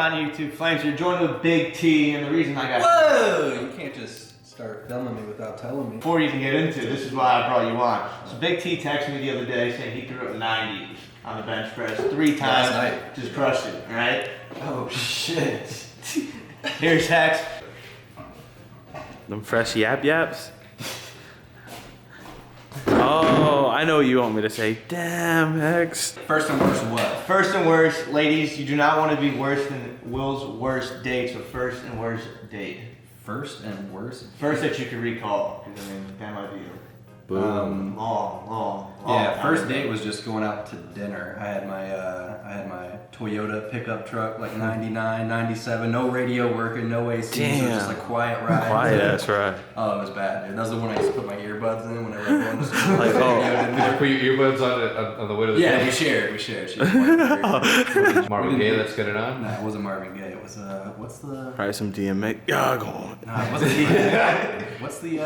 on YouTube, Flamesword. Joined with Big T, and the reason I got... Whoa! You can't just start filming me without telling me. Before you can get into it, this is why I brought you on. So Big T texted me the other day saying he threw up 90s on the bench press 3 times. Night. Just crushed it, right? Oh shit. Here's Hex. Them fresh yaps. Oh, I know what you want me to say. Damn, Hex. First and worst what? First and worst, ladies, you do not want to be worse than Will's worst date, so first and worst date. First and worst? First that you can recall, because I mean, that might be long. Yeah, first date was just going out to dinner. I had my Toyota pickup truck, like 99, 97, no radio working, no AC, so it was just like quiet ride. Quiet ass ride. Oh, it was bad, dude. That was the one I used to put my earbuds in whenever I was going to school. Like, Did you put your earbuds on the way to the Yeah, school? we shared. She was Marvin Gaye, let's get it on. Nah, it wasn't Marvin Gaye. It was what's the? Probably some DMX. Yeah, go on. Nah, it wasn't. What's the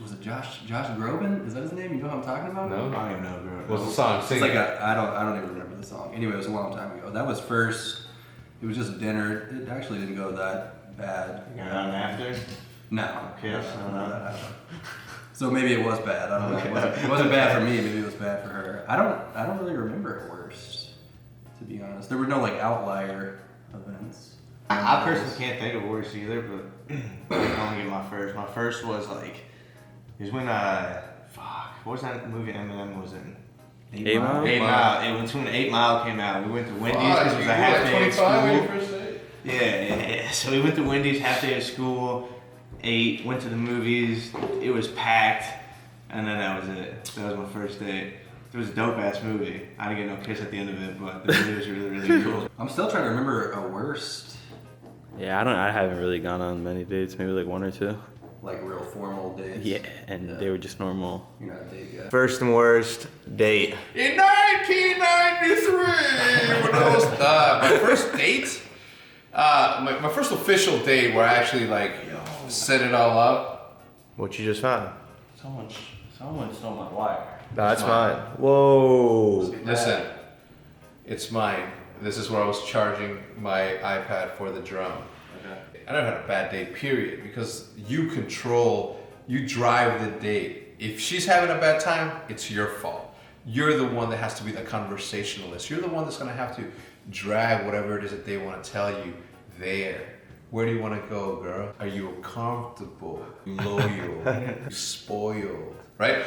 Was it Josh Groban? Is that his name? You know who I'm talking about? No. I don't even know, bro. What's the song? Sing It's like it. I don't even remember the song. Anyway, it was a long time ago. That was first. It was just dinner. It actually didn't go that bad. You got on after? No. Okay, No, so no, no. I don't know. So maybe it was bad. I don't know. It wasn't bad for me. Maybe it was bad for her. I don't really remember it worst, to be honest. There were no like outlier events. I personally can't think of worse either, but I'm gonna get my first. My first was like, it was when what was that movie Eminem was in? 8 Mile? 8 Mile. It was when 8 Mile came out. We went to Wendy's because it was a half day of school. Yeah. So we went to Wendy's, half day of school, ate, went to the movies. It was packed, and then that was it. That was my first date. It was a dope ass movie. I didn't get no kiss at the end of it, but the movie was really, really cool. I'm still trying to remember a worst, Yeah, I haven't really gone on many dates. Maybe like 1 or 2. like real formal dates. Yeah, and they were just normal. You're not a date guy. First and worst date. In 1993, when I was my first date, my first official date where I actually like set it all up. What you just found? Someone stole my wire. That's mine. Whoa. Listen, it's mine. This is where I was charging my iPad for the drum. I never had a bad date, period, because you drive the date. If she's having a bad time, it's your fault. You're the one that has to be the conversationalist. You're the one that's gonna have to drag whatever it is that they want to tell you there. Where do you want to go, girl? Are you comfortable, loyal, spoiled, right?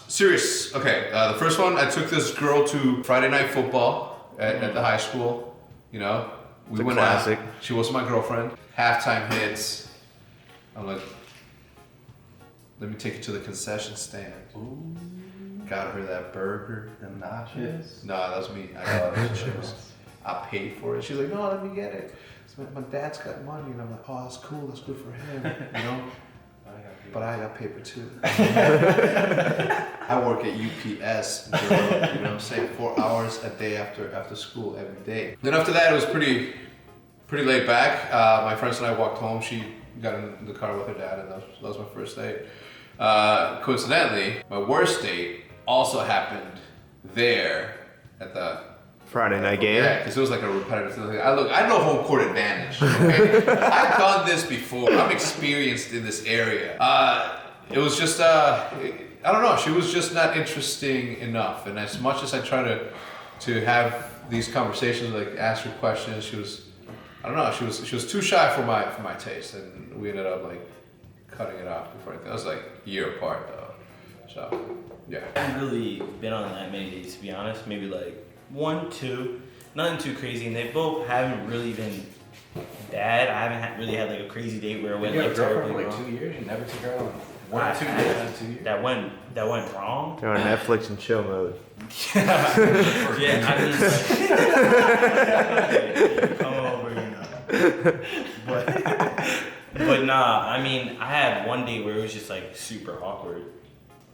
Serious. Okay, the first one, I took this girl to Friday night football at the high school, you know. We went classic. out. She was my girlfriend. Halftime hits. I'm like, let me take you to the concession stand. Ooh. Got her that burger. The nachos. No, that was me. I got her the chips. I paid for it. She's like, no, let me get it. So my dad's got money. And I'm like, oh, that's cool. That's good for him. You know? But I got paper too. I work at UPS, girl, you know what I'm saying? 4 hours a day after school every day. Then after that, it was pretty laid back. My friends and I walked home. She got in the car with her dad, and that was my first date. Coincidentally, my worst date also happened there at the Friday night game. Yeah, because it was like a repetitive thing. I know home court advantage. Okay? I've done this before. I'm experienced in this area. It was just, I don't know. She was just not interesting enough. And as much as I try to have these conversations, like ask her questions, she was, I don't know. She was too shy for my taste, and we ended up like cutting it off before. I was like a year apart though. So yeah. I haven't really been on that many dates, to be honest. Maybe like 1, 2, nothing too crazy, and they both haven't really been bad. I haven't really had like a crazy date where it went like terribly for like wrong. 2 years. You never took her out on 1 or 2 dates in 2 years. That went wrong. They're on Netflix and chill mode. Yeah, I mean, come over, you know. But nah, I mean, I had one date where it was just like super awkward.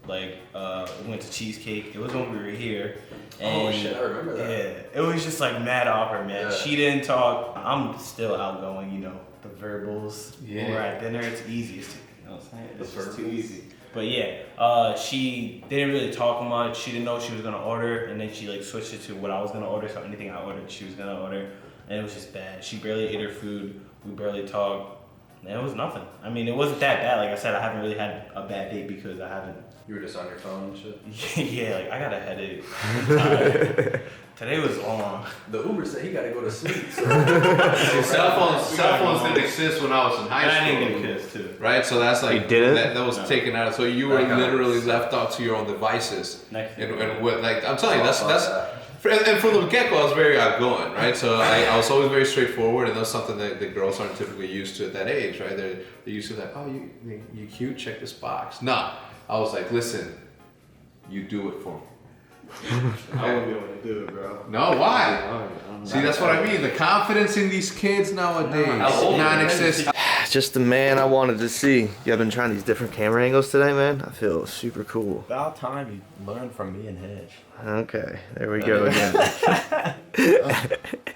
Like, we went to Cheesecake. It was when we were here. And Oh shit, I remember that. yeah, it was just like mad awkward, man. Yeah. She didn't talk. I'm still outgoing, you know, the verbals. Yeah. When we're at dinner, it's easy. You know what I'm saying? It's just too verbals. easy. But yeah, she didn't really talk much. She didn't know what she was gonna order, and then she like switched it to what I was gonna order. So anything I ordered, she was gonna order. and it was just bad. She barely ate her food. We barely talked. And it was nothing. I mean, it wasn't that bad. Like I said, I haven't really had a bad day because I haven't. You were just on your phone and shit? Yeah, like I got a headache. I'm tired. Today was long. The Uber said he gotta go to sleep. So. cell phones didn't exist when I was in high school. I didn't get kissed too. Right, so that's like You didn't? that was taken out. So you were literally left out to your own devices. And what, like I'm telling you, that's and from the get-go, I was very outgoing, right? So I was always very straightforward, and that's something that the girls aren't typically used to at that age, right? They're used to like, oh, you cute, check this box. Nah, I was like, listen, you do it for me. I wouldn't be able to do it, bro. No, why? See, that's what I mean. The confidence in these kids nowadays, non-existent. Just the man I wanted to see. You have been trying these different camera angles today, man. I feel super cool. About time you learned from me and Hitch. Okay, there we go again.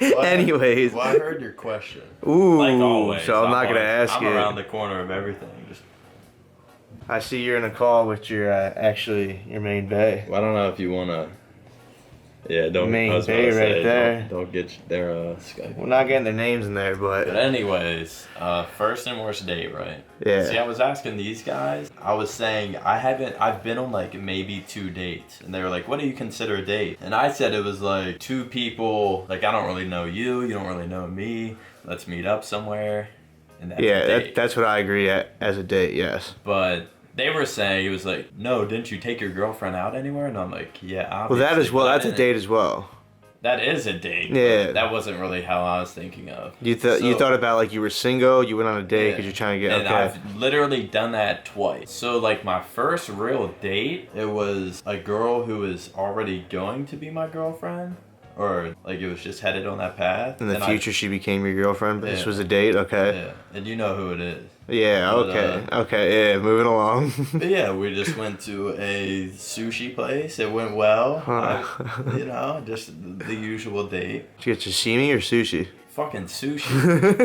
Anyways. Well, I heard your question. Ooh, Like always. so I'm not gonna ask I'm you. around the corner of everything. Just, I see you're in a call with your actually your main bae. well, I don't know if you wanna. Yeah, don't. Main I was about bay to say, right there. Don't get their Skype. We're not getting their names in there, but But anyways, first and worst date, right? yeah. See, I was asking these guys. I was saying I've been on like maybe 2 dates, and they were like, "What do you consider a date?" And I said it was like 2 people. Like I don't really know you, you don't really know me. Let's meet up somewhere, and that's a Yeah, date. that's what I agree at as a date. Yes. But they were saying, it was like, no, didn't you take your girlfriend out anywhere? And I'm like, yeah, Well, obviously. that as well. but I That's a didn't- date as well. That is a date. Yeah. But that wasn't really how I was thinking of. You So- thought about like you were single, you went on a date because Yeah. you're trying to get And okay. I've literally done that twice. So like my first real date, it was a girl who was already going to be my girlfriend. Or like it was just headed on that path. In the And future, she became your girlfriend, but this Yeah. was a date. Okay. Yeah. And you know who it is. Yeah. But, Okay. Yeah. Moving along. But yeah, we just went to a sushi place. It went well. You know, just the usual date. Did you get sashimi or sushi? Fucking sushi.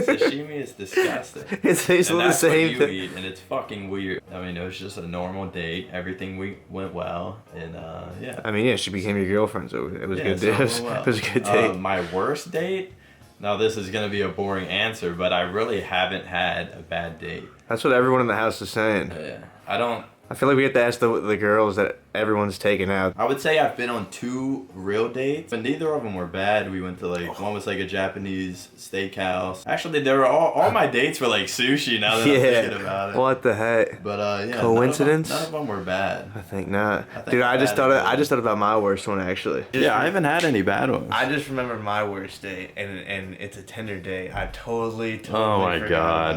Sashimi is disgusting. It's basically the That's what same you thing. eat, and it's fucking weird. I mean, it was just a normal date. Everything went well, and yeah. I mean, yeah, she became your girlfriend, so it was Yeah, good. so it It was, went well. it was a good date. My worst date. Now this is gonna be a boring answer, but I really haven't had a bad date. That's what everyone in the house is saying. Yeah, I don't. I feel like we have to ask the girls that everyone's taken out. I would say I've been on 2 real dates, but neither of them were bad. We went to like, one was like a Japanese steakhouse. Actually, they were all my dates were like sushi now that I'm thinking about it. What the heck? But yeah, Coincidence? None of them were bad. I think not. I think Dude, I just bad thought is good. about my worst one actually. Yeah, I haven't had any bad ones. I just remember my worst date, and it's a Tinder date. I totally Oh my forgot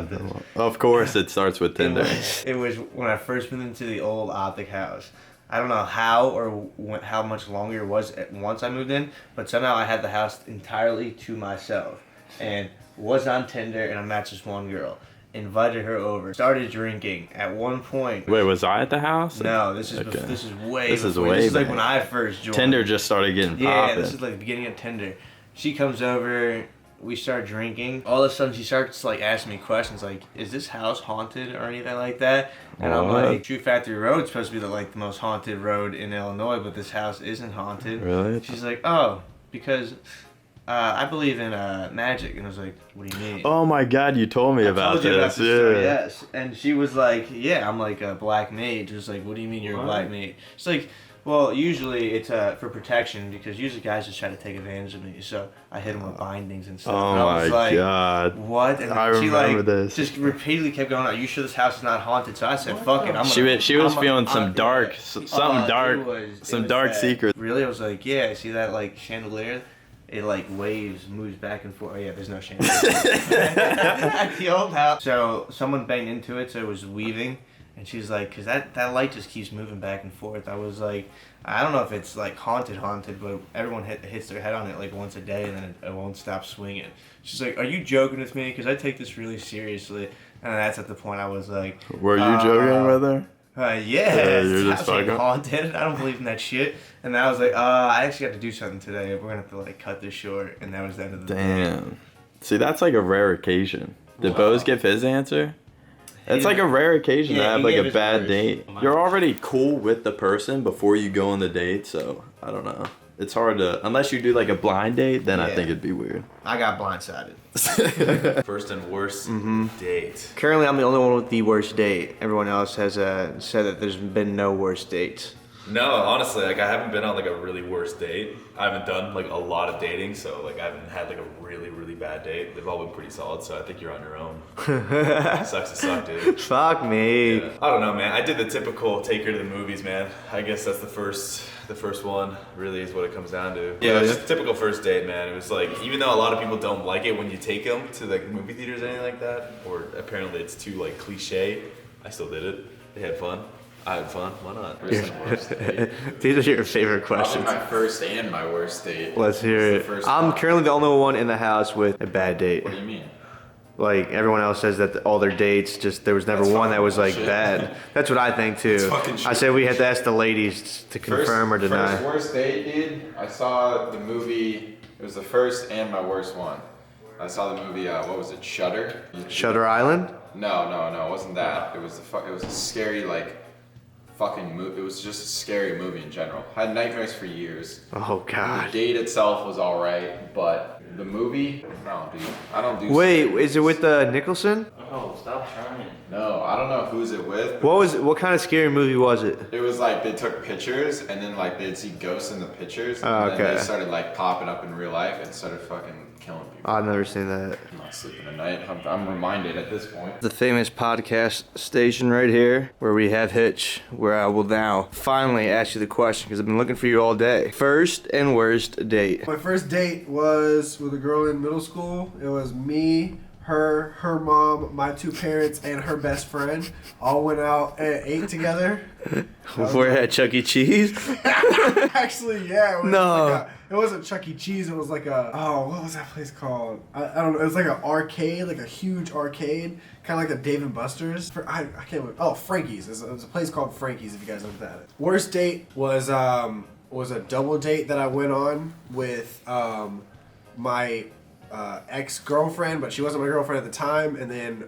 god. about this. Of course it starts with Tinder. It was when I first moved into the old OpTic house. I don't know how or how much longer it was once I moved in, but somehow I had the house entirely to myself, and was on Tinder, and I matched this one girl. Invited her over. Started drinking. At one point. Wait, was I at the house? No, this is Okay. this is way. This is before. way This is like back. when I first joined. Tinder just started getting Yeah, popping. this is like the beginning of Tinder. She comes over, we start drinking. All of a sudden she starts like asking me questions like, is this house haunted or anything like that? And I'm What? like, True Factory Road's supposed to be the most haunted road in Illinois, but this house isn't haunted. Really? She's like, oh, because I believe in magic. And I was like, what do you mean? Oh my god, you told me I about told you about this. this story, Yeah. yes. And she was like, yeah, I'm like a black mage. Just like, what do you mean you're a black mage? She's like, well, usually it's for protection because usually guys just try to take advantage of me. So I hit them with bindings and stuff. Oh and I was my like, god. what? And I she remember this. just repeatedly kept going, are you sure this house is not haunted? So I said, fuck it. She was feeling some dark, something dark, some dark bad. secret. Really? I was like, yeah, I see that like chandelier? It like waves, moves back and forth. Oh yeah, there's no chandelier. At the old house. So someone banged into it, so it was weaving. And she's like, because that light just keeps moving back and forth. I was like, I don't know if it's like haunted, but everyone hits their head on it like once a day and then it won't stop swinging. She's like, are you joking with me? Because I take this really seriously. And that's at the point I was like, Were you joking with her? yeah, you're this just house ain't fucking- haunted. I don't believe in that shit. And then I was like, I actually have to do something today. We're gonna have to like cut this short. And that was the end of the day. Damn. See, that's like a rare occasion. Did Bose give his answer? It's like a rare occasion to Yeah, have he like gave a his bad first. date. You're already cool with the person before you go on the date, so I don't know. It's hard to, unless you do like a blind date, then I think it'd be weird. I got blindsided. First and worst date. Currently, I'm the only one with the worst date. Everyone else has said that there's been no worst dates. No, honestly, like I haven't been on like a really worst date. I haven't done like a lot of dating, so like I haven't had like a really, really bad date. They've all been pretty solid, so I think you're on your own. Sucks to suck, dude. Fuck me. Yeah. I don't know, man. I did the typical take her to the movies, man. I guess that's the first one, really, is what it comes down to. Yeah, it was just a typical first date, man. It was like, even though a lot of people don't like it when you take them to like movie theaters or anything like that, or apparently it's too like cliche, I still did it. They had fun. I had fun. Why not? First and worst date. These are your favorite Probably questions. my first and my worst date. Let's hear It's it. the first I'm one. currently the only one in the house with a bad date. What do you mean? Like everyone else says that all their dates, just there was never That's one that fucking was like bullshit. bad. That's what I think too. That's fucking I shit. say we have to ask the ladies to confirm or deny. First worst date, dude. I saw the movie. It was the first and my worst one. I saw the movie. What was it? Shutter. Shutter Island? No, it wasn't that. It was it was a scary fucking movie. It was just a scary movie in general. I had nightmares for years. Oh The God. date itself was all right, but the movie, no, dude. I don't do. Wait, scary is it movies. with Nicholson? Oh, stop trying. No, I don't know who's it with. What kind of scary movie was it? It was like they took pictures and then like they'd see ghosts in the pictures and Oh, then okay. they started like popping up in real life and started fucking killing people. I've never seen that. I'm not sleeping tonight. I'm reminded at this point. The famous podcast station right here where we have Hitch, where I will now finally ask you the question because I've been looking for you all day. First and worst date. My first date was with a girl in middle school. It was me, her mom, my two parents, and her best friend. All went out and ate together. We're at Chuck E. Cheese. Actually, yeah. It was No. like it wasn't Chuck E. Cheese. It was like what was that place called? I don't know. It was like an arcade, like a huge arcade, kind of like a Dave and Buster's. I can't remember. Oh, Frankie's. It was a place called Frankie's. If you guys know what that is. Worst date was a double date that I went on with my ex-girlfriend, but she wasn't my girlfriend at the time, and then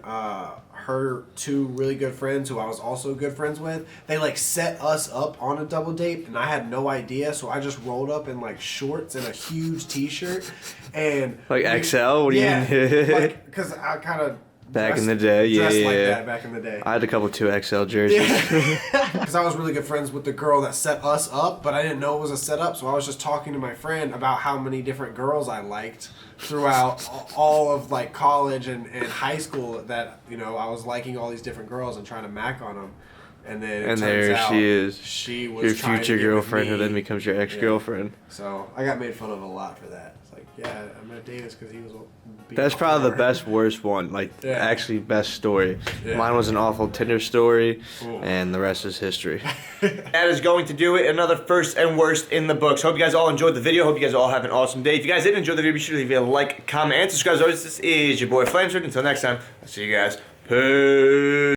her two really good friends who I was also good friends with, they like set us up on a double date and I had no idea, so I just rolled up in like shorts and a huge t-shirt and Like XL? What do you mean? like, because I kind of Back in the day, yeah, dressed like yeah. that back in the day. I had a couple 2XL jerseys. Because I was really good friends with the girl that set us up, but I didn't know it was a setup, so I was just talking to my friend about how many different girls I liked throughout all of like college and high school, that, you know, I was liking all these different girls and trying to mack on them. And then it And turns there out she is. She was Your trying future to get with girlfriend who me. then becomes your ex-girlfriend. So I got made fun of a lot for that. It's like, yeah, I'm gonna date us because he was. That's probably the best, worst one. Like, Yeah. actually, best story. Yeah. Mine was an awful Tinder story, Ooh. and the rest is history. That is going to do it. Another first and worst in the books. Hope you guys all enjoyed the video. Hope you guys all have an awesome day. If you guys did enjoy the video, be sure to leave a like, comment, and subscribe. As always, this is your boy Flamesword. Until next time, I'll see you guys. Peace.